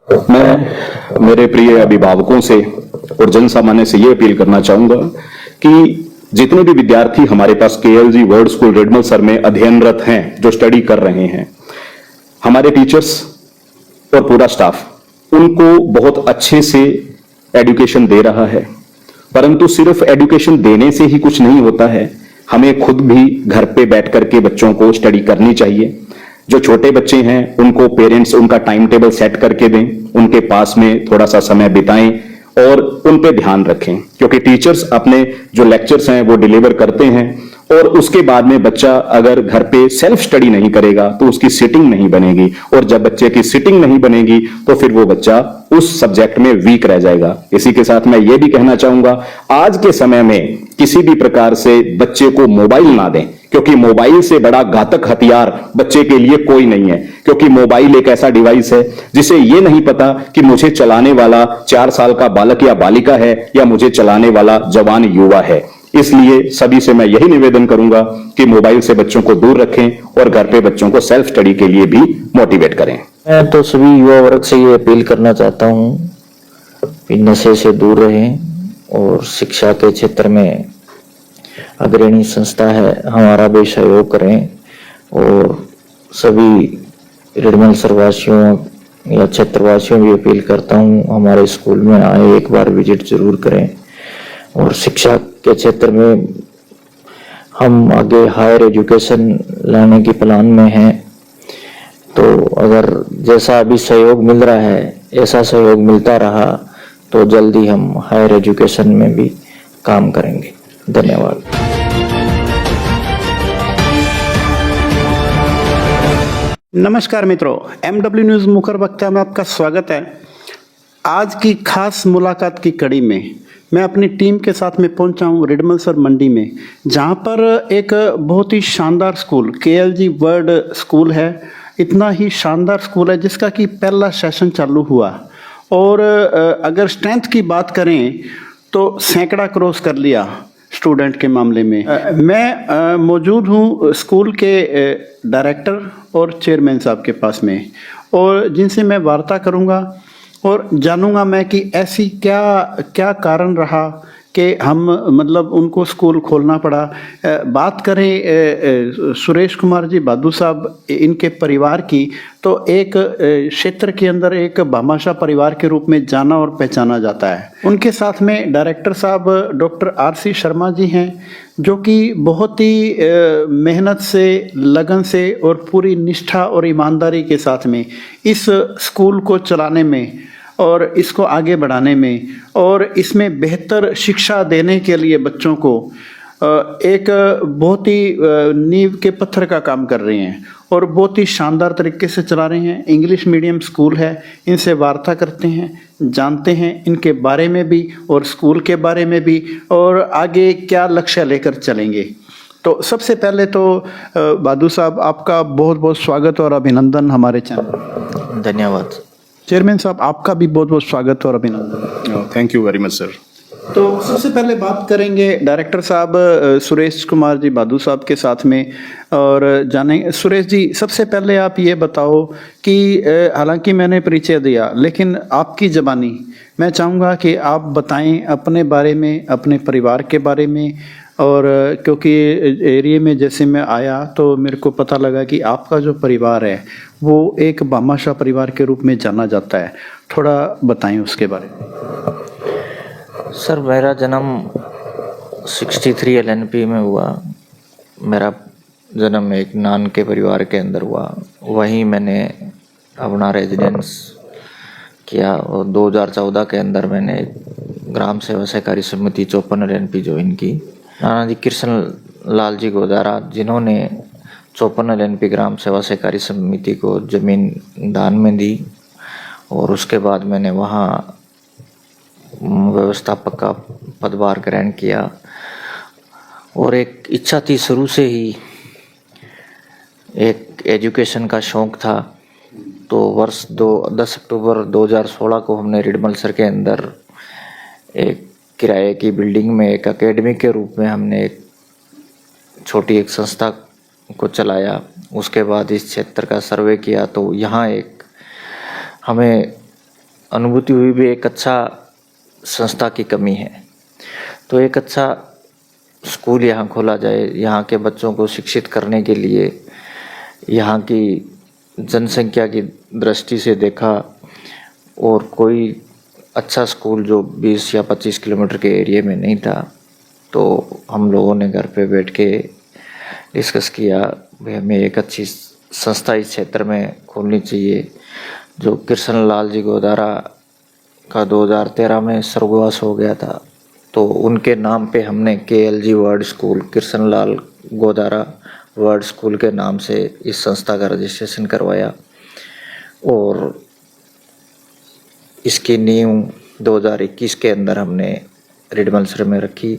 मैं मेरे प्रिय अभिभावकों से और जन सामान्य से ये अपील करना चाहूंगा कि जितने भी विद्यार्थी हमारे पास केएलजी वर्ड स्कूल रिडमल सर में अध्ययनरत हैं, जो स्टडी कर रहे हैं, हमारे टीचर्स और पूरा स्टाफ उनको बहुत अच्छे से एजुकेशन दे रहा है। परंतु सिर्फ एजुकेशन देने से ही कुछ नहीं होता है, हमें खुद भी घर पे बैठ करके बच्चों को स्टडी करनी चाहिए। जो छोटे बच्चे हैं उनको पेरेंट्स उनका टाइम टेबल सेट करके दें, उनके पास में थोड़ा सा समय बिताएं और उन पे ध्यान रखें, क्योंकि टीचर्स अपने जो लेक्चर्स हैं वो डिलीवर करते हैं और उसके बाद में बच्चा अगर घर पे सेल्फ स्टडी नहीं करेगा तो उसकी सिटिंग नहीं बनेगी, और जब बच्चे की सिटिंग नहीं बनेगी तो फिर वो बच्चा उस सब्जेक्ट में वीक रह जाएगा। इसी के साथ मैं ये भी कहना चाहूंगा, आज के समय में किसी भी प्रकार से बच्चे को मोबाइल ना दें, क्योंकि मोबाइल से बड़ा घातक हथियार बच्चे के लिए कोई नहीं है। क्योंकि मोबाइल एक ऐसा डिवाइस है जिसे यह नहीं पता कि मुझे चलाने वाला 4 साल का बालक या बालिका है या मुझे चलाने वाला जवान युवा है। इसलिए सभी से मैं यही निवेदन करूंगा कि मोबाइल से बच्चों को दूर रखें और घर पे बच्चों को सेल्फ स्टडी के लिए भी मोटिवेट करें। मैं तो सभी युवा वर्ग से ये अपील करना चाहता हूँ कि नशे से दूर रहें और शिक्षा के क्षेत्र में अग्रणी संस्था है हमारा भी सहयोग करें, और सभी रिडमल सरवासियों या क्षेत्रवासियों भी अपील करता हूँ हमारे स्कूल में आए, एक बार विजिट जरूर करें। और शिक्षा के क्षेत्र में हम आगे हायर एजुकेशन लाने की प्लान में हैं, तो अगर जैसा अभी सहयोग मिल रहा है ऐसा सहयोग मिलता रहा तो जल्दी हम हायर एजुकेशन में भी काम करेंगे। धन्यवाद। नमस्कार मित्रों, MW न्यूज़ मुखर वक्ता में आपका स्वागत है। आज की खास मुलाकात की कड़ी में मैं अपनी टीम के साथ में पहुंचा हूं रिडमल सर मंडी में, जहां पर एक बहुत ही शानदार स्कूल केएलजी वर्ड स्कूल है। इतना ही शानदार स्कूल है जिसका कि पहला सेशन चालू हुआ, और अगर स्ट्रेंथ की बात करें तो सैकड़ा क्रॉस कर लिया स्टूडेंट के मामले में। मैं मौजूद हूँ स्कूल के डायरेक्टर और चेयरमैन साहब के पास में, और जिनसे मैं वार्ता करूँगा और जानूंगा मैं कि ऐसी क्या क्या कारण रहा कि हम मतलब उनको स्कूल खोलना पड़ा। बात करें सुरेश कुमार जी बादू साहब इनके परिवार की, तो एक क्षेत्र के अंदर एक भामाशाह परिवार के रूप में जाना और पहचाना जाता है। उनके साथ में डायरेक्टर साहब डॉक्टर RC शर्मा जी हैं, जो कि बहुत ही मेहनत से, लगन से और पूरी निष्ठा और ईमानदारी के साथ में इस स्कूल को चलाने में और इसको आगे बढ़ाने में और इसमें बेहतर शिक्षा देने के लिए बच्चों को एक बहुत ही नींव के पत्थर का काम कर रहे हैं और बहुत ही शानदार तरीके से चला रहे हैं। इंग्लिश मीडियम स्कूल है, इनसे वार्ता करते हैं, जानते हैं इनके बारे में भी और स्कूल के बारे में भी, और आगे क्या लक्ष्य लेकर चलेंगे। तो सबसे पहले तो बादू साहब, आपका बहुत बहुत स्वागत और अभिनंदन हमारे चैनल। धन्यवाद। चेयरमैन साहब, आपका भी बहुत बहुत स्वागत और अभिनंदन। Thank you very much sir. तो सबसे पहले बात करेंगे डायरेक्टर साहब सुरेश कुमार जी बादू साहब के साथ में, और जाने सुरेश जी, सबसे पहले आप ये बताओ कि हालांकि मैंने परिचय दिया, लेकिन आपकी ज़बानी मैं चाहूँगा कि आप बताएं अपने बारे में, अपने परिवार के बारे में। और क्योंकि एरिया में जैसे मैं आया तो मेरे को पता लगा कि आपका जो परिवार है वो एक भामाशाह परिवार के रूप में जाना जाता है, थोड़ा बताएं उसके बारे में। सर, मेरा जन्म 63 LNP में हुआ। मेरा जन्म एक नान के परिवार के अंदर हुआ, वहीं मैंने अपना रेजिडेंस किया, और 2014 के अंदर मैंने ग्राम सेवा सहकारी समिति 54 LNP ज्वाइन की। नानाजी कृष्ण लाल जी गोदारा, जिन्होंने 54 LNP ग्राम सेवा सहकारी समिति को जमीन दान में दी, और उसके बाद मैंने वहाँ व्यवस्थापक का पदभार ग्रहण किया। और एक इच्छा थी शुरू से ही, एक एजुकेशन का शौक़ था, तो वर्ष 10 अक्टूबर 2016 को हमने रिडमल सर के अंदर एक किराए की बिल्डिंग में एक एकेडमी के रूप में हमने एक छोटी एक संस्था को चलाया। उसके बाद इस क्षेत्र का सर्वे किया, तो यहाँ एक हमें अनुभूति हुई भी एक अच्छा संस्था की कमी है। तो एक अच्छा स्कूल यहाँ खोला जाए, यहाँ के बच्चों को शिक्षित करने के लिए। यहाँ की जनसंख्या की दृष्टि से देखा और कोई अच्छा स्कूल जो 20 या 25 किलोमीटर के एरिया में नहीं था, तो हम लोगों ने घर पे बैठ के डिस्कस किया भाई हमें एक अच्छी संस्था इस क्षेत्र में खोलनी चाहिए। जो कृष्ण लाल जी गोदारा का 2013 में स्वर्गवास हो गया था, तो उनके नाम पे हमने KLG वर्ड स्कूल, कृष्ण लाल गोदारा वर्ड स्कूल के नाम से इस संस्था का रजिस्ट्रेशन करवाया और इसकी नींव 2021 के अंदर हमने रिडमलसर में रखी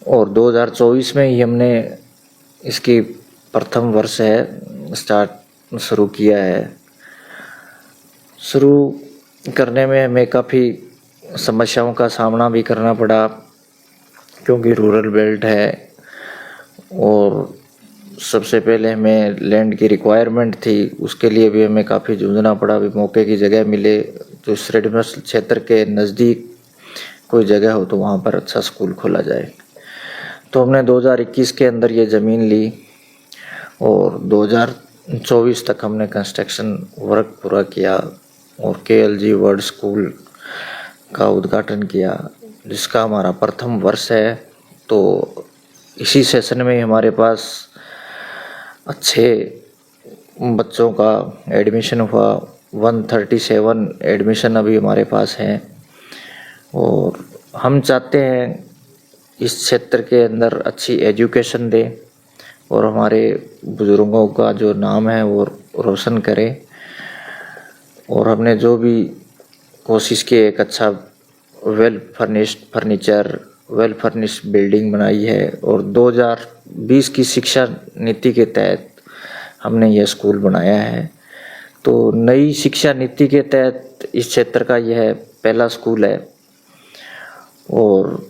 और 2024 में ही हमने इसकी प्रथम वर्ष है शुरू किया है। शुरू करने में हमें काफ़ी समस्याओं का सामना भी करना पड़ा, क्योंकि रूरल बेल्ट है और सबसे पहले हमें लैंड की रिक्वायरमेंट थी, उसके लिए भी हमें काफ़ी जूझना पड़ा। भी मौके की जगह मिले तो इस रेडमल्स क्षेत्र के नज़दीक कोई जगह हो तो वहाँ पर अच्छा स्कूल खोला जाए। तो हमने 2021 के अंदर ये ज़मीन ली और 2024 तक हमने कंस्ट्रक्शन वर्क पूरा किया और KLG वर्ड स्कूल का उद्घाटन किया, जिसका हमारा प्रथम वर्ष है। तो इसी सेशन में हमारे पास अच्छे बच्चों का एडमिशन हुआ। 137 एडमिशन अभी हमारे पास हैं और हम चाहते हैं इस क्षेत्र के अंदर अच्छी एजुकेशन दें और हमारे बुज़ुर्गों का जो नाम है वो रोशन करें। और हमने जो भी कोशिश की, एक अच्छा well furnished furniture, well furnished building बनाई है और 2020 की शिक्षा नीति के तहत हमने यह स्कूल बनाया है। तो नई शिक्षा नीति के तहत इस क्षेत्र का यह पहला स्कूल है और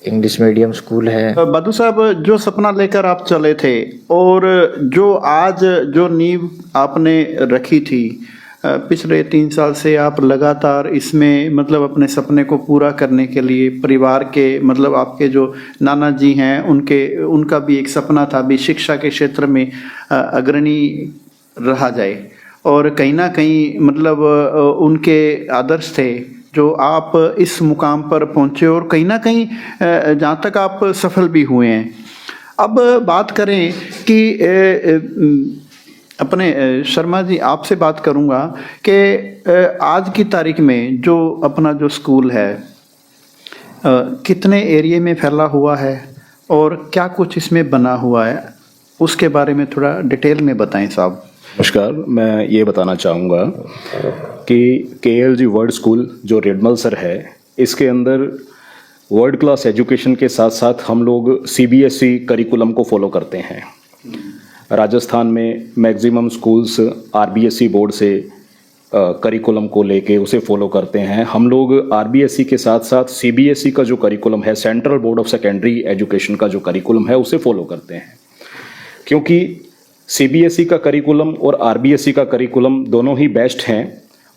इंग्लिश मीडियम स्कूल है। बधू साहब, जो सपना लेकर आप चले थे और जो आज जो नींव आपने रखी थी, पिछले 3 साल से आप लगातार इसमें मतलब अपने सपने को पूरा करने के लिए परिवार के मतलब आपके जो नाना जी हैं उनका भी एक सपना था भी शिक्षा के क्षेत्र में अग्रणी रहा जाए और कहीं ना कहीं मतलब उनके आदर्श थे जो आप इस मुकाम पर पहुंचे और कहीं ना कहीं जहाँ तक आप सफल भी हुए हैं। अब बात करें कि अपने शर्मा जी आपसे बात करूंगा कि आज की तारीख में जो अपना जो स्कूल है कितने एरिया में फैला हुआ है और क्या कुछ इसमें बना हुआ है, उसके बारे में थोड़ा डिटेल में बताएं साहब। नमस्कार, मैं ये बताना चाहूँगा कि KLG वर्ड स्कूल जो रेडमलसर है, इसके अंदर वर्ल्ड क्लास एजुकेशन के साथ साथ हम लोग CBSE करिकुलम को फॉलो करते हैं। राजस्थान में मैक्सिमम स्कूल्स RBSE बोर्ड से करिकुलम को लेके उसे फॉलो करते हैं। हम लोग RBSE के साथ साथ CBSE का जो करिकुलम है, central board of secondary education का जो करिकुलम है, उसे फॉलो करते हैं। क्योंकि CBSE का करिकुलम और RBSE का करिकुलम दोनों ही बेस्ट हैं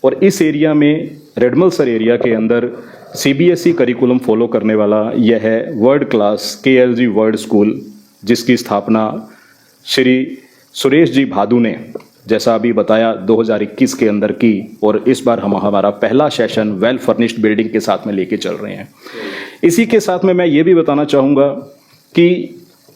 और इस एरिया में रेडमलसर एरिया के अंदर CBSE करिकुलम फॉलो करने वाला यह है world class KLG word school, जिसकी स्थापना श्री सुरेश जी भादू ने, जैसा अभी बताया, 2021 के अंदर की और इस बार हम हमारा पहला सेशन वेल फर्निश्ड बिल्डिंग के साथ में लेके चल रहे हैं। इसी के साथ में मैं ये भी बताना चाहूँगा कि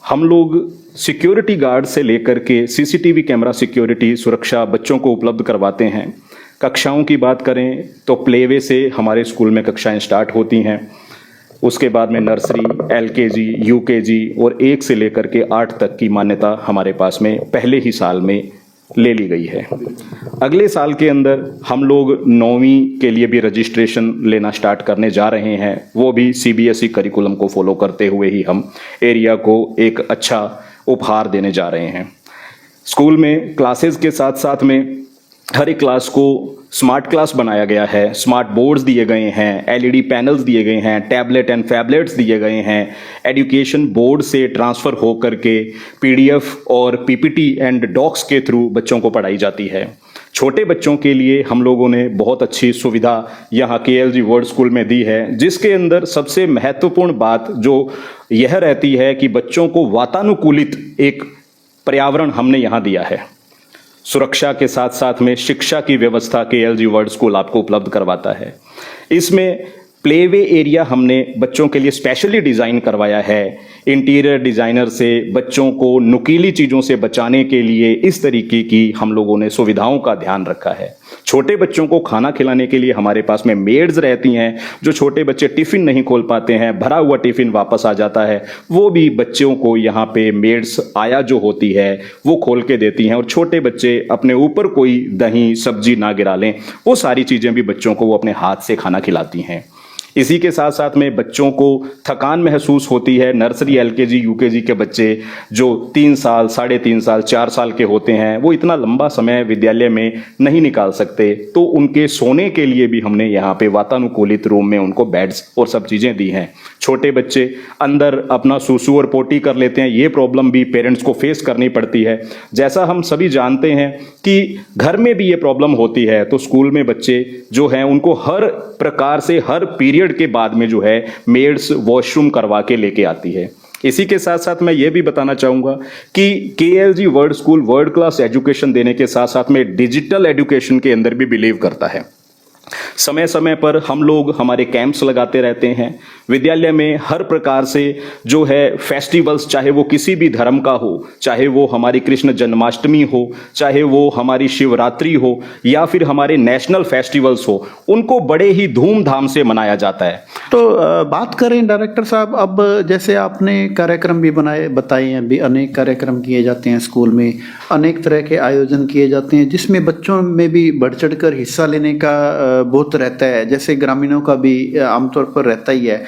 हम लोग सिक्योरिटी गार्ड से लेकर के CCTV कैमरा सिक्योरिटी सुरक्षा बच्चों को उपलब्ध करवाते हैं। कक्षाओं की बात करें तो प्लेवे से हमारे स्कूल में कक्षाएं स्टार्ट होती हैं, उसके बाद में नर्सरी, LKG, UKG और 1 से लेकर के 8 तक की मान्यता हमारे पास में पहले ही साल में ले ली गई है। अगले साल के अंदर हम लोग 9वीं के लिए भी रजिस्ट्रेशन लेना स्टार्ट करने जा रहे हैं, वो भी CBSE करिकुलम को फॉलो करते हुए ही हम एरिया को एक अच्छा उपहार देने जा रहे हैं। स्कूल में क्लासेस के साथ साथ में हर एक क्लास को स्मार्ट क्लास बनाया गया है, स्मार्ट बोर्ड्स दिए गए हैं, LED पैनल्स दिए गए हैं, टैबलेट एंड फैबलेट्स दिए गए हैं। एजुकेशन बोर्ड से ट्रांसफ़र हो करके PDF और PPT एंड डॉक्स के थ्रू बच्चों को पढ़ाई जाती है। छोटे बच्चों के लिए हम लोगों ने बहुत अच्छी सुविधा यहाँ KLG वर्ल्ड स्कूल में दी है, जिसके अंदर सबसे महत्वपूर्ण बात जो यह रहती है कि बच्चों को वातानुकूलित एक पर्यावरण हमने यहाँ दिया है। सुरक्षा के साथ साथ में शिक्षा की व्यवस्था KLG वर्ल्ड स्कूल आपको उपलब्ध करवाता है। इसमें प्लेवे एरिया हमने बच्चों के लिए स्पेशली डिज़ाइन करवाया है। इंटीरियर डिज़ाइनर से बच्चों को नुकीली चीज़ों से बचाने के लिए इस तरीके की हम लोगों ने सुविधाओं का ध्यान रखा है। छोटे बच्चों को खाना खिलाने के लिए हमारे पास में मेड्स रहती हैं। जो छोटे बच्चे टिफ़िन नहीं खोल पाते हैं, भरा हुआ टिफ़िन वापस आ जाता है, वो भी बच्चों को यहाँ पे मेड्स आया जो होती है वो खोल के देती हैं। और छोटे बच्चे अपने ऊपर कोई दही सब्जी ना गिरा लें, वो सारी चीज़ें भी बच्चों को वो अपने हाथ से खाना खिलाती हैं। इसी के साथ साथ में बच्चों को थकान महसूस होती है। नर्सरी LKG UKG के बच्चे जो 3 साल 3.5 साल 4 साल के होते हैं, वो इतना लंबा समय विद्यालय में नहीं निकाल सकते, तो उनके सोने के लिए भी हमने यहाँ पे वातानुकूलित रूम में उनको बेड्स और सब चीज़ें दी हैं। छोटे बच्चे अंदर अपना सूसू और पोटी कर लेते हैं, ये प्रॉब्लम भी पेरेंट्स को फेस करनी पड़ती है। जैसा हम सभी जानते हैं कि घर में भी ये प्रॉब्लम होती है, तो स्कूल में बच्चे जो हैं उनको हर प्रकार से हर पीरियड के बाद में जो है मेड्स वॉशरूम करवा के लेके आती है। इसी के साथ साथ मैं ये भी बताना चाहूँगा कि KLG world school world class education देने के साथ साथ में डिजिटल एजुकेशन के अंदर भी बिलीव करता है। समय समय पर हम लोग हमारे कैंप्स लगाते रहते हैं। विद्यालय में हर प्रकार से जो है फेस्टिवल्स, चाहे वो किसी भी धर्म का हो, चाहे वो हमारी कृष्ण जन्माष्टमी हो, चाहे वो हमारी शिवरात्रि हो, या फिर हमारे नेशनल फेस्टिवल्स हो, उनको बड़े ही धूमधाम से मनाया जाता है। तो बात करें डायरेक्टर साहब, अब जैसे आपने कार्यक्रम भी बताए हैं, भी अनेक कार्यक्रम किए जाते हैं स्कूल में, अनेक तरह के आयोजन किए जाते हैं जिसमें बच्चों में भी बढ़ चढ़कर हिस्सा लेने का बहुत रहता है, जैसे ग्रामीणों का भी आमतौर पर रहता ही है।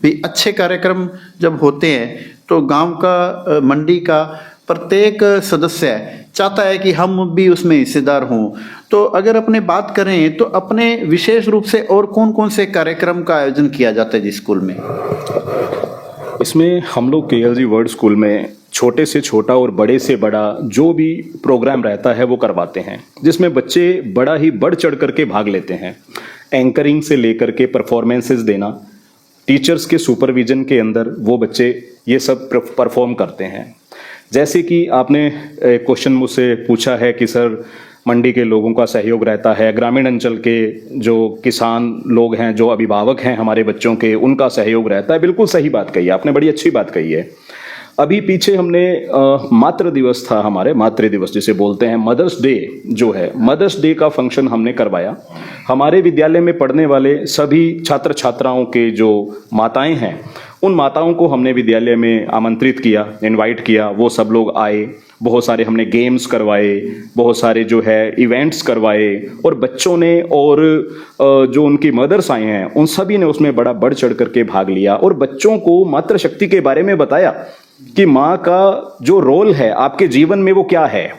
भी अच्छे कार्यक्रम जब होते हैं तो गांव का मंडी का प्रत्येक सदस्य चाहता है कि हम भी उसमें हिस्सेदार हों। तो अगर अपने बात करें तो अपने विशेष रूप से और कौन कौन से कार्यक्रम का आयोजन किया जाता है जिस स्कूल में? इसमें हम लोग KLG वर्ल्ड स्कूल में छोटे से छोटा और बड़े से बड़ा जो भी प्रोग्राम रहता है वो करवाते हैं, जिसमें बच्चे बड़ा ही बढ़ चढ़ करके भाग लेते हैं। एंकरिंग से लेकर के परफॉर्मेंसेस देना, टीचर्स के सुपरविजन के अंदर वो बच्चे ये सब परफॉर्म करते हैं। जैसे कि आपने क्वेश्चन मुझसे पूछा है कि सर मंडी के लोगों का सहयोग रहता है, ग्रामीण अंचल के जो किसान लोग हैं, जो अभिभावक हैं हमारे बच्चों के, उनका सहयोग रहता है। बिल्कुल सही बात कही है आपने, बड़ी अच्छी बात कही है। अभी पीछे हमने मातृ दिवस था, हमारे मातृ दिवस जिसे बोलते हैं, मदर्स डे जो है, मदर्स डे का फंक्शन हमने करवाया। हमारे विद्यालय में पढ़ने वाले सभी छात्र छात्राओं के जो माताएं हैं, उन माताओं को हमने विद्यालय में आमंत्रित किया, इनवाइट किया। वो सब लोग आए, बहुत सारे हमने गेम्स करवाए, बहुत सारे जो है इवेंट्स करवाए, और बच्चों ने और जो उनकी मदर्स आए हैं उन सभी ने उसमें बड़ा बढ़ चढ़ करके भाग लिया और बच्चों को मातृशक्ति के बारे में बताया कि माँ का जो रोल है आपके जीवन में वो क्या है,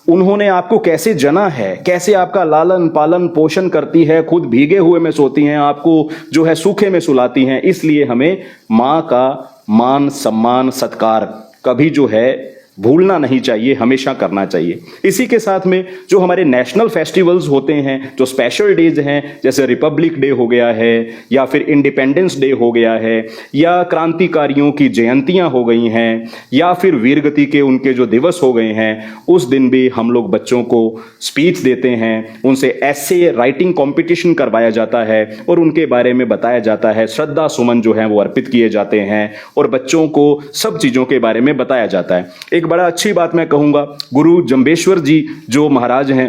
उन्होंने आपको कैसे जना है, कैसे आपका लालन पालन पोषण करती है, खुद भीगे हुए में सोती हैं, आपको जो है सूखे में सुलाती हैं। इसलिए हमें माँ का मान सम्मान सत्कार कभी जो है भूलना नहीं चाहिए, हमेशा करना चाहिए। इसी के साथ में जो हमारे नेशनल फेस्टिवल्स होते हैं, जो स्पेशल डेज हैं, जैसे रिपब्लिक डे हो गया है, या फिर इंडिपेंडेंस डे हो गया है, या क्रांतिकारियों की जयंतियां हो गई हैं, या फिर वीरगति के उनके जो दिवस हो गए हैं, उस दिन भी हम लोग बच्चों को स्पीच देते हैं, उनसे ऐसे राइटिंग कॉम्पिटिशन करवाया जाता है और उनके बारे में बताया जाता है। श्रद्धा सुमन जो है वो अर्पित किए जाते हैं और बच्चों को सब चीज़ों के बारे में बताया जाता है। एक बड़ा अच्छी बात मैं कहूंगा, गुरु जंबेश्वर जी जो महाराज हैं,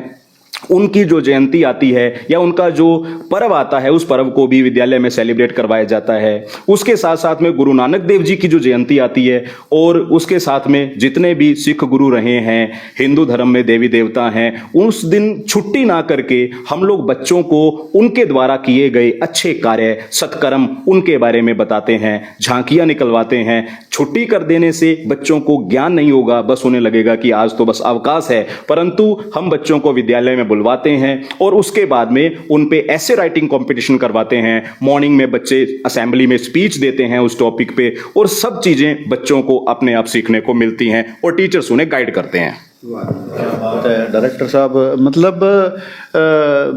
उनकी जो जयंती आती है या उनका जो पर्व आता है, उस पर्व को भी विद्यालय में सेलिब्रेट करवाया जाता है। उसके साथ साथ में गुरु नानक देव जी की जो जयंती आती है, और उसके साथ में जितने भी सिख गुरु रहे हैं, हिंदू धर्म में देवी देवता हैं, उस दिन छुट्टी ना करके हम लोग बच्चों को उनके द्वारा किए गए अच्छे कार्य सत्कर्म उनके बारे में बताते हैं, झांकियां निकलवाते हैं। छुट्टी कर देने से बच्चों को ज्ञान नहीं होगा, बस उन्हें लगेगा कि आज तो बस अवकाश है, परंतु हम बच्चों को विद्यालय में बुलवाते हैं और उसके बाद में उन पे ऐसे राइटिंग कंपटीशन करवाते हैं। मॉर्निंग में बच्चे असेंबली में स्पीच देते हैं उस टॉपिक पे, और सब चीजें बच्चों को अपने आप सीखने को मिलती हैं और टीचर्स उन्हें गाइड करते हैं। क्या बात है डायरेक्टर साहब। मतलब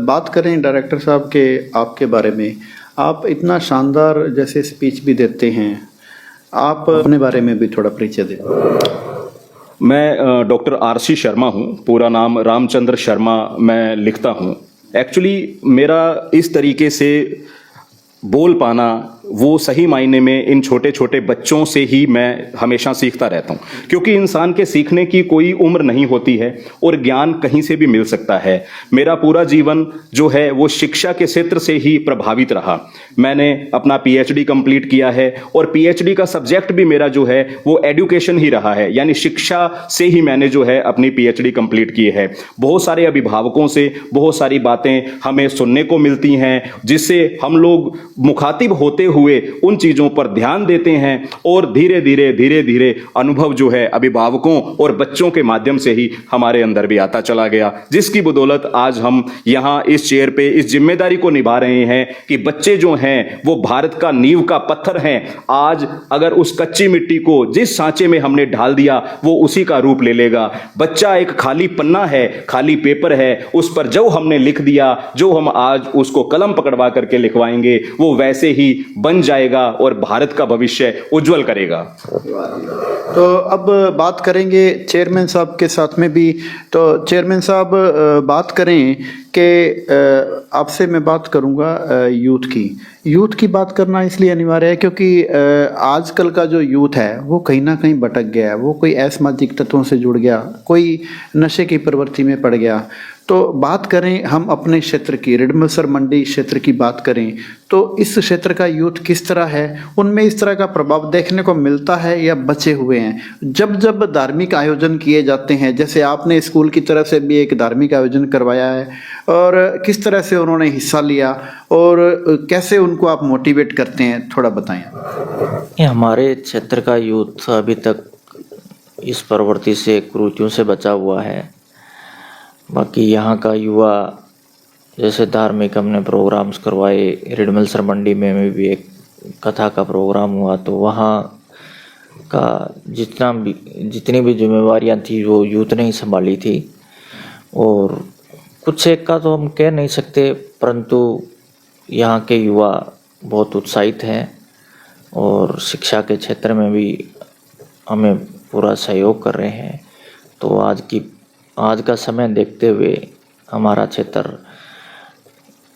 बात करें डायरेक्टर साहब के आपके बारे में, आप इतना शानदार जैसे स्पीच भी देते हैं, आप अपने बारे में भी थोड़ा परिचय दें। मैं डॉक्टर आरसी शर्मा हूँ, पूरा नाम रामचंद्र शर्मा मैं लिखता हूँ। एक्चुअली मेरा इस तरीके से बोल पाना वो सही मायने में इन छोटे छोटे बच्चों से ही मैं हमेशा सीखता रहता हूँ, क्योंकि इंसान के सीखने की कोई उम्र नहीं होती है और ज्ञान कहीं से भी मिल सकता है। मेरा पूरा जीवन जो है वो शिक्षा के क्षेत्र से ही प्रभावित रहा। मैंने अपना पीएचडी कंप्लीट किया है और पीएचडी का सब्जेक्ट भी मेरा जो है वो एजुकेशन ही रहा है, यानी शिक्षा से ही मैंने जो है अपनी पीएचडी कंप्लीट की है। बहुत सारे अभिभावकों से बहुत सारी बातें हमें सुनने को मिलती हैं, जिससे हम लोग मुखातिब होते हुए उन चीजों पर ध्यान देते हैं और धीरे धीरे अनुभव जो है अभिभावकों और बच्चों के माध्यम से ही हमारे अंदर भी आता चला गया, जिसकी बदौलत आज हम यहाँ इस चेयर पे इस जिम्मेदारी को निभा रहे हैं कि बच्चे जो हैं वो भारत का नींव का पत्थर हैं। आज अगर उस कच्ची मिट्टी को जिस सांचे में हमने ढाल दिया वो उसी का रूप ले लेगा। बच्चा एक खाली पन्ना है, खाली पेपर है, उस पर जो हमने लिख दिया, जो हम आज उसको कलम पकड़वा करके लिखवाएंगे वो वैसे ही बन जाएगा और भारत का भविष्य उज्जवल करेगा। तो अब बात करेंगे चेयरमैन साहब के साथ में भी। तो चेयरमैन साहब बात करें कि आपसे मैं बात करूंगा यूथ की बात करना इसलिए अनिवार्य है क्योंकि आजकल का जो यूथ है वो कहीं ना कहीं भटक गया है, वो कोई असामाजिक तत्वों से जुड़ गया, कोई नशे की प्रवृत्ति में पड़ गया। तो बात करें हम अपने क्षेत्र की, रिडमलसर मंडी क्षेत्र की बात करें तो इस क्षेत्र का यूथ किस तरह है, उनमें इस तरह का प्रभाव देखने को मिलता है या बचे हुए हैं? जब जब धार्मिक आयोजन किए जाते हैं, जैसे आपने स्कूल की तरफ से भी एक धार्मिक आयोजन करवाया है, और किस तरह से उन्होंने हिस्सा लिया और कैसे उनको आप मोटिवेट करते हैं, थोड़ा बताएं। ये हमारे क्षेत्र का यूथ अभी तक इस प्रवृत्ति से, कुरीतियों से बचा हुआ है। बाकी यहाँ का युवा जैसे धार्मिक हमने प्रोग्राम्स करवाए, रिडमलसर मंडी में भी एक कथा का प्रोग्राम हुआ, तो वहाँ का जितनी भी जिम्मेवारियाँ थी वो यूथ ने ही संभाली थी। और कुछ एक का तो हम कह नहीं सकते, परंतु यहाँ के युवा बहुत उत्साहित हैं और शिक्षा के क्षेत्र में भी हमें पूरा सहयोग कर रहे हैं। तो आज का समय देखते हुए हमारा क्षेत्र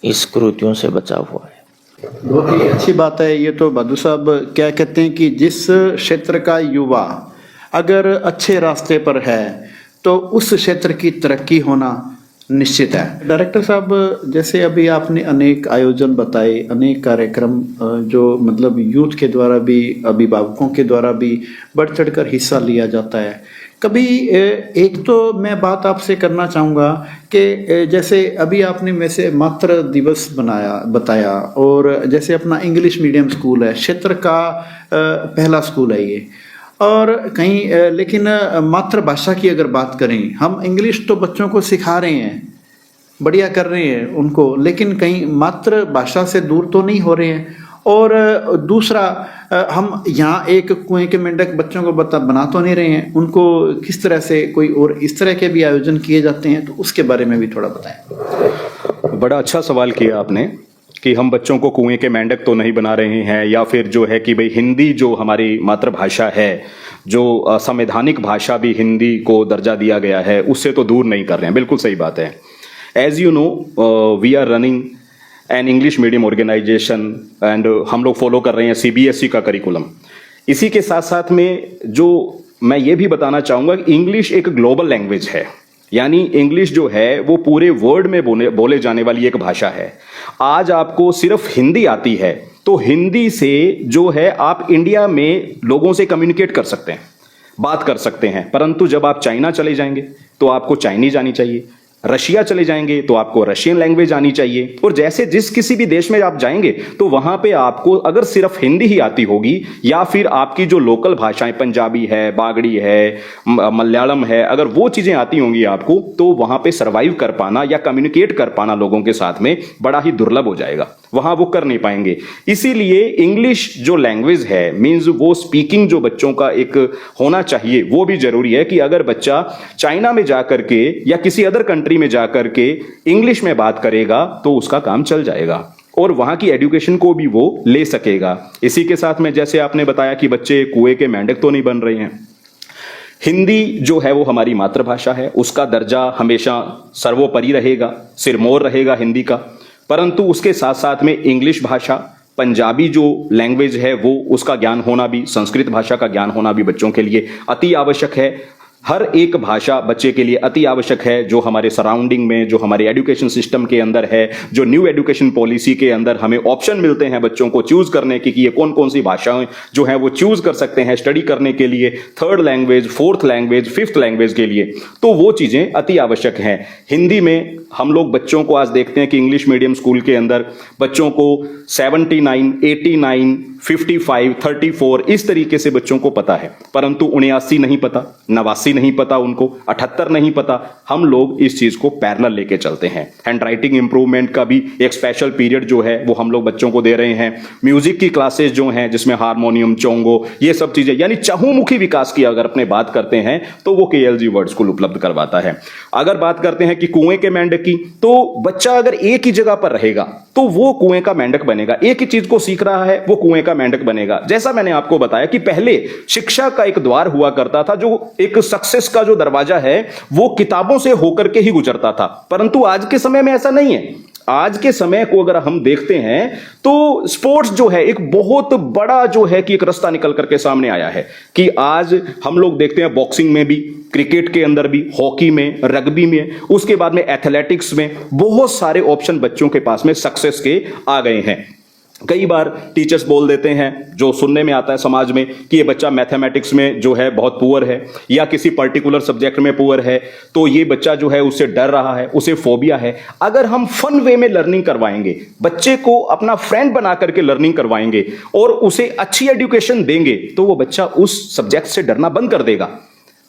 इस कुरीतियों से बचा हुआ है। बहुत ही अच्छी बात है। ये तो बहादुर साहब क्या कहते हैं कि जिस क्षेत्र का युवा अगर अच्छे रास्ते पर है तो उस क्षेत्र की तरक्की होना निश्चित है। डायरेक्टर साहब, जैसे अभी आपने अनेक आयोजन बताए, अनेक कार्यक्रम जो मतलब यूथ के द्वारा भी, अभिभावकों के द्वारा भी बढ़ चढ़कर हिस्सा लिया जाता है। कभी एक तो मैं बात आपसे करना चाहूँगा कि जैसे अभी आपने वैसे मातृ दिवस बताया, और जैसे अपना इंग्लिश मीडियम स्कूल है, क्षेत्र का पहला स्कूल है ये, और कहीं लेकिन मातृभाषा की अगर बात करें, हम इंग्लिश तो बच्चों को सिखा रहे हैं, बढ़िया कर रहे हैं उनको, लेकिन कहीं मातृभाषा से दूर तो नहीं हो रहे हैं। और दूसरा, हम यहाँ एक कुएं के मेंढक बच्चों को बना तो नहीं रहे हैं, उनको किस तरह से कोई और इस तरह के भी आयोजन किए जाते हैं, तो उसके बारे में भी थोड़ा बताएं। बड़ा अच्छा सवाल किया आपने कि हम बच्चों को कुएं के मेंढक तो नहीं बना रहे हैं, या फिर जो है कि भाई हिंदी जो हमारी मातृभाषा है, जो संवैधानिक भाषा भी हिंदी को दर्जा दिया गया है, उससे तो दूर नहीं कर रहे हैं। बिल्कुल सही बात है। As you know, we are running an English medium organisation and हम लोग फॉलो कर रहे हैं सीबीएसई का करिकुलम। इसी के साथ साथ में जो मैं ये भी बताना चाहूँगा कि इंग्लिश एक ग्लोबल लैंग्वेज है, यानी इंग्लिश जो है वो पूरे वर्ल्ड में बोले जाने वाली एक भाषा है। आज आपको सिर्फ हिंदी आती है तो हिंदी से जो है आप इंडिया में लोगों से कम्युनिकेट कर सकते हैं, बात कर सकते हैं, परंतु जब आप चाइना चले जाएंगे तो आपको चाइनीज आनी चाहिए, रशिया चले जाएंगे तो आपको रशियन लैंग्वेज आनी चाहिए। और जैसे जिस किसी भी देश में आप जाएंगे तो वहां पे आपको अगर सिर्फ हिंदी ही आती होगी या फिर आपकी जो लोकल भाषाएं पंजाबी है, बागड़ी है, मलयालम है, अगर वो चीजें आती होंगी आपको तो वहां पे सरवाइव कर पाना या कम्युनिकेट कर पाना लोगों के साथ में बड़ा ही दुर्लभ हो जाएगा, वहां वो कर नहीं पाएंगे। इसीलिए इंग्लिश जो लैंग्वेज है मींस वो स्पीकिंग जो बच्चों का एक होना चाहिए वो भी जरूरी है कि अगर बच्चा चाइना में जाकर के या किसी अदर कंट्री में जाकर के इंग्लिश में बात करेगा तो उसका काम चल जाएगा और वहां की एजुकेशन को भी वो ले सकेगा। इसी के साथ में जैसे आपने बताया कि बच्चे कुएं के मेंढक तो नहीं बन रहे हैं, हिंदी जो है वो हमारी मातृभाषा है, उसका दर्जा हमेशा सर्वोपरि रहेगा, सिरमौर रहेगा हिंदी का। परंतु उसके साथ साथ में इंग्लिश भाषा, पंजाबी जो लैंग्वेज है वो उसका ज्ञान होना भी, संस्कृत भाषा का ज्ञान होना भी बच्चों के लिए अति आवश्यक है। हर एक भाषा बच्चे के लिए अति आवश्यक है जो हमारे सराउंडिंग में, जो हमारे एजुकेशन सिस्टम के अंदर है, जो न्यू एजुकेशन पॉलिसी के अंदर हमें ऑप्शन मिलते हैं बच्चों को चूज करने की कि ये कौन कौन सी भाषाएं जो हैं वो चूज कर सकते हैं स्टडी करने के लिए, third language, fourth language, fifth language के लिए, तो वो चीजें अति आवश्यक हैं। हिंदी में हम लोग बच्चों को आज देखते हैं कि इंग्लिश मीडियम स्कूल के अंदर बच्चों को 79, 89, 55, 34 इस तरीके से बच्चों को पता है, परंतु 79 नहीं पता, 89 नहीं पता, उनको 78 नहीं पता। हम लोग इस चीज को पैरेलल लेके चलते हैं। हैंड राइटिंग इंप्रूवमेंट का भी एक स्पेशल पीरियड जो है वो हम लोग बच्चों को दे रहे हैं। म्यूजिक की क्लासेस जो हैं जिसमें हारमोनियम, चोंगो, ये सब चीजें, यानी चहुमुखी विकास की अगर अपने बात करते हैं तो वो केएलजी वर्ड स्कूल उपलब्ध करवाता है। अगर बात करते हैं कि कुएं के मेंढक की, तो बच्चा अगर एक ही जगह पर रहेगा तो वो कुएं का मेंढक बनेगा। एक ही चीज को सीख रहा है वो कुएं का मेंढक बनेगा। जैसा मैंने आपको बताया कि पहले शिक्षा का एक द्वार हुआ करता था, जो एक सक्सेस का जो दरवाजा है वो किताबों से होकर के ही गुजरता था, परंतु आज के समय में ऐसा नहीं है। आज के समय को अगर हम देखते हैं तो स्पोर्ट्स जो है एक बहुत बड़ा जो है कि एक रास्ता निकल करके सामने आया है कि आज हम लोग देखते हैं बॉक्सिंग में भी, क्रिकेट के अंदर भी, हॉकी में, रग्बी में, उसके बाद में एथलेटिक्स में बहुत सारे ऑप्शन बच्चों के पास में सक्सेस के आ गए हैं। कई बार टीचर्स बोल देते हैं, जो सुनने में आता है समाज में, कि ये बच्चा मैथमेटिक्स में जो है बहुत पुअर है या किसी पर्टिकुलर सब्जेक्ट में पुअर है, तो ये बच्चा जो है उससे डर रहा है, उसे फोबिया है। अगर हम फन वे में लर्निंग करवाएंगे, बच्चे को अपना फ्रेंड बना करके लर्निंग करवाएंगे और उसे अच्छी एजुकेशन देंगे तो वो बच्चा उस सब्जेक्ट से डरना बंद कर देगा।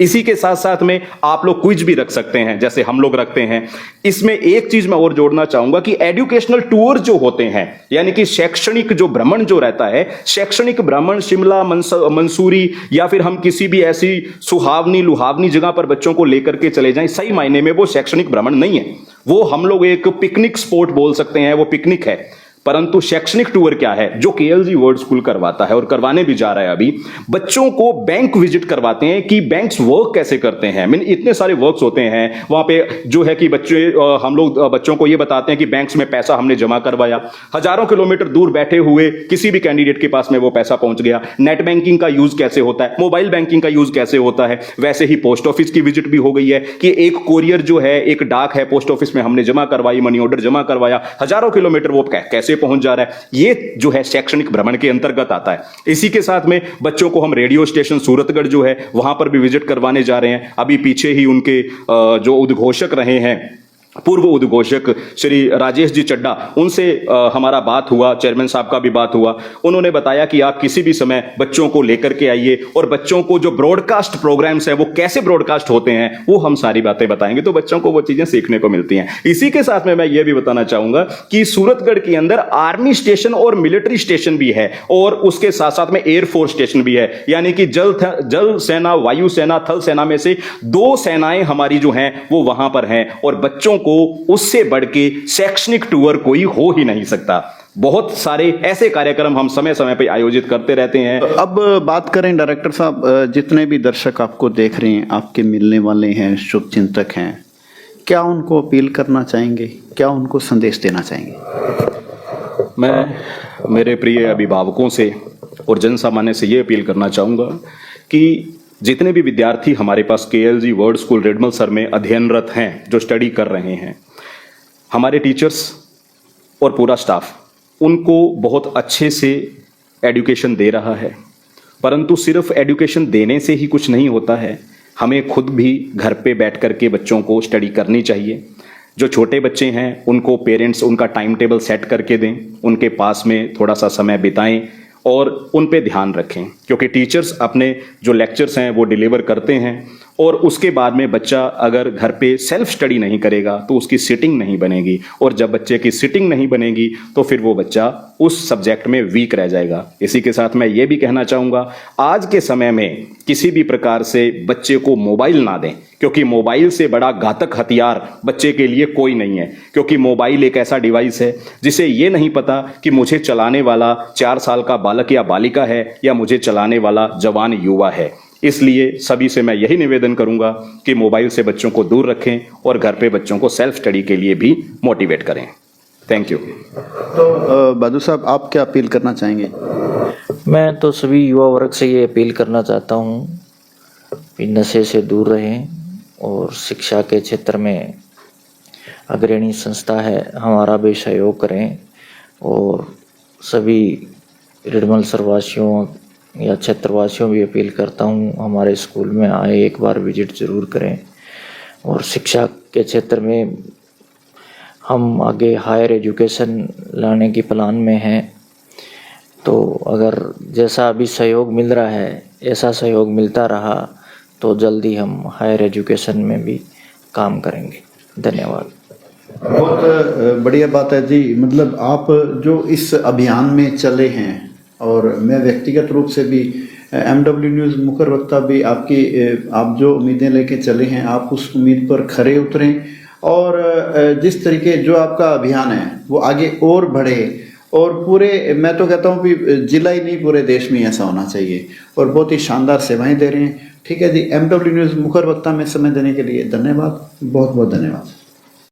इसी के साथ साथ में आप लोग क्विज भी रख सकते हैं जैसे हम लोग रखते हैं। इसमें एक चीज मैं और जोड़ना चाहूंगा कि एजुकेशनल टूर जो होते हैं, यानी कि शैक्षणिक जो भ्रमण जो रहता है, शैक्षणिक भ्रमण शिमला, मंसूरी या फिर हम किसी भी ऐसी सुहावनी लुहावनी जगह पर बच्चों को लेकर के चले जाएं, सही मायने में वो शैक्षणिक भ्रमण नहीं है, वो हम लोग एक पिकनिक स्पॉट बोल सकते हैं, वो पिकनिक है। परंतु शैक्षणिक टूर क्या है जो केएलजी वर्ड स्कूल करवाता है और करवाने भी जा रहा है अभी, बच्चों को बैंक विजिट करवाते हैं कि बैंक्स वर्क कैसे करते हैं। मीन इतने सारे वर्क्स होते हैं वहां पे जो है कि बच्चे, हम लोग बच्चों को ये बताते हैं कि बैंक्स में पैसा हमने जमा करवाया, हजारों किलोमीटर दूर बैठे हुए किसी भी कैंडिडेट के पास में वो पैसा पहुंच गया। नेट बैंकिंग का यूज कैसे होता है, मोबाइल बैंकिंग का यूज कैसे होता है। वैसे ही पोस्ट ऑफिस की विजिट भी हो गई है कि एक कोरियर जो है, एक डाक है, पोस्ट ऑफिस में हमने जमा करवाई, मनी ऑर्डर जमा करवाया, हजारों किलोमीटर वो कैसे पहुंच जा रहा है। ये जो है शैक्षणिक भ्रमण के अंतर्गत आता है। इसी के साथ में बच्चों को हम रेडियो स्टेशन सूरतगढ़ जो है वहां पर भी विजिट करवाने जा रहे हैं। अभी पीछे ही उनके जो उद्घोषक रहे हैं, पूर्व उद्घोषक श्री राजेश जी चड्डा, उनसे हमारा बात हुआ, चेयरमैन साहब का भी बात हुआ। उन्होंने बताया कि आप किसी भी समय बच्चों को लेकर के आइए और बच्चों को जो ब्रॉडकास्ट प्रोग्राम्स है वो कैसे ब्रॉडकास्ट होते हैं वो हम सारी बातें बताएंगे, तो बच्चों को वो चीजें सीखने को मिलती हैं। इसी के साथ में मैं ये भी बताना चाहूंगा कि सूरतगढ़ के अंदर आर्मी स्टेशन और मिलिट्री स्टेशन भी है और उसके साथ साथ में एयरफोर्स स्टेशन भी है, यानी कि जल सेना, वायु सेना, थल सेना में से 2 सेनाएं हमारी जो हैं वो वहां पर हैं और बच्चों को उससे बढ़ के शैक्षणिक टूर कोई हो ही नहीं सकता। बहुत सारे ऐसे कार्यक्रम हम समय समय पर आयोजित करते रहते हैं। अब बात करें डायरेक्टर साहब, जितने भी दर्शक आपको देख रहे हैं, आपके मिलने वाले हैं, शुभचिंतक हैं, क्या उनको अपील करना चाहेंगे, क्या उनको संदेश देना चाहेंगे? मैं मेरे प्रिय अभिभावकों से और जन सामान्य से ये अपील करना चाहूँगा कि जितने भी विद्यार्थी हमारे पास केएलजी वर्ड स्कूल रेडमल सर में अध्ययनरत हैं, जो स्टडी कर रहे हैं, हमारे टीचर्स और पूरा स्टाफ उनको बहुत अच्छे से एजुकेशन दे रहा है। परंतु सिर्फ एजुकेशन देने से ही कुछ नहीं होता है, हमें खुद भी घर पे बैठ कर के बच्चों को स्टडी करनी चाहिए। जो छोटे बच्चे हैं उनको पेरेंट्स उनका टाइम टेबल सेट करके दें, उनके पास में थोड़ा सा समय बिताएं और उन पे ध्यान रखें, क्योंकि टीचर्स अपने जो लेक्चर्स हैं वो डिलीवर करते हैं और उसके बाद में बच्चा अगर घर पे सेल्फ स्टडी नहीं करेगा तो उसकी सिटिंग नहीं बनेगी, और जब बच्चे की सिटिंग नहीं बनेगी तो फिर वो बच्चा उस सब्जेक्ट में वीक रह जाएगा। इसी के साथ मैं ये भी कहना चाहूँगा, आज के समय में किसी भी प्रकार से बच्चे को मोबाइल ना दें, क्योंकि मोबाइल से बड़ा घातक हथियार बच्चे के लिए कोई नहीं है। क्योंकि मोबाइल एक ऐसा डिवाइस है जिसे ये नहीं पता कि मुझे चलाने वाला 4 साल का बालक या बालिका है या मुझे चलाने वाला जवान युवा है। इसलिए सभी से मैं यही निवेदन करूंगा कि मोबाइल से बच्चों को दूर रखें और घर पे बच्चों को सेल्फ स्टडी के लिए भी मोटिवेट करें। Thank you. तो बहादुर साहब, आप क्या अपील करना चाहेंगे? मैं तो सभी युवा वर्ग से ये अपील करना चाहता हूँ कि नशे से दूर रहें और शिक्षा के क्षेत्र में अग्रणी संस्था है, हमारा भी सहयोग करें। और सभी रिडमलसर वासियों या क्षेत्रवासियों भी अपील करता हूँ, हमारे स्कूल में आए, एक बार विजिट ज़रूर करें। और शिक्षा के क्षेत्र में हम आगे हायर एजुकेशन लाने की प्लान में हैं, तो अगर जैसा अभी सहयोग मिल रहा है ऐसा सहयोग मिलता रहा तो जल्दी हम हायर एजुकेशन में भी काम करेंगे। धन्यवाद। बहुत बढ़िया बात है जी। मतलब आप जो इस अभियान में चले हैं, और मैं व्यक्तिगत रूप से भी MW न्यूज़ मुखर वक्ता भी आप जो उम्मीदें लेके चले हैं, आप उस उम्मीद पर खरे उतरें और जिस तरीके जो आपका अभियान है वो आगे और बढ़े, और पूरे, मैं तो कहता हूँ कि जिला ही नहीं पूरे देश में ऐसा होना चाहिए, और बहुत ही शानदार सेवाएं दे रहे हैं। ठीक है जी, MW न्यूज़ मुखर वक्ता में समय देने के लिए धन्यवाद, बहुत बहुत धन्यवाद।